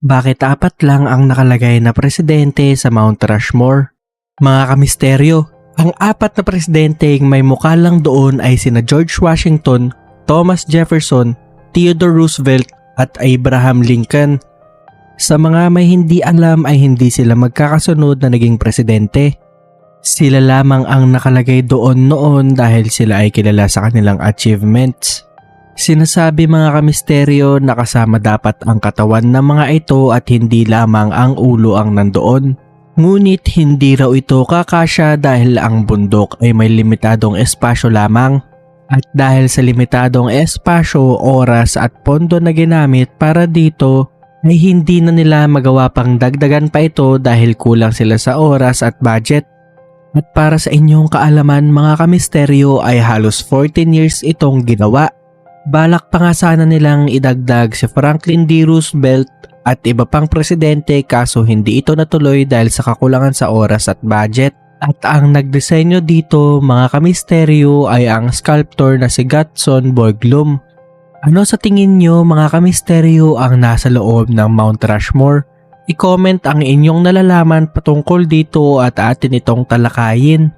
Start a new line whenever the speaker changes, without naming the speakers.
Bakit apat lang ang nakalagay na presidente sa Mount Rushmore? Mga kamisteryo, ang apat na presidenteng may mukha lang doon ay sina George Washington, Thomas Jefferson, Theodore Roosevelt at Abraham Lincoln. Sa mga may hindi alam ay hindi sila magkakasunod na naging presidente. Sila lamang ang nakalagay doon noon dahil sila ay kilala sa kanilang achievements. Sinasabi mga kamisteryo na kasama dapat ang katawan ng mga ito at hindi lamang ang ulo ang nandoon. Ngunit hindi raw ito kakasya dahil ang bundok ay may limitadong espasyo lamang. At dahil sa limitadong espasyo, oras at pondo na ginamit para dito, ay hindi na nila magawa pang dagdagan pa ito dahil kulang sila sa oras at budget. At para sa inyong kaalaman mga kamisteryo ay halos 14 years itong ginawa. Balak pa nga sana nilang idagdag si Franklin D. Roosevelt at iba pang presidente kaso hindi ito natuloy dahil sa kakulangan sa oras at budget. At ang nagdisenyo dito mga kamisteryo ay ang sculptor na si Gutzon Borglum. Ano sa tingin nyo mga kamisteryo ang nasa loob ng Mount Rushmore? I-comment ang inyong nalalaman patungkol dito at atin itong talakayin.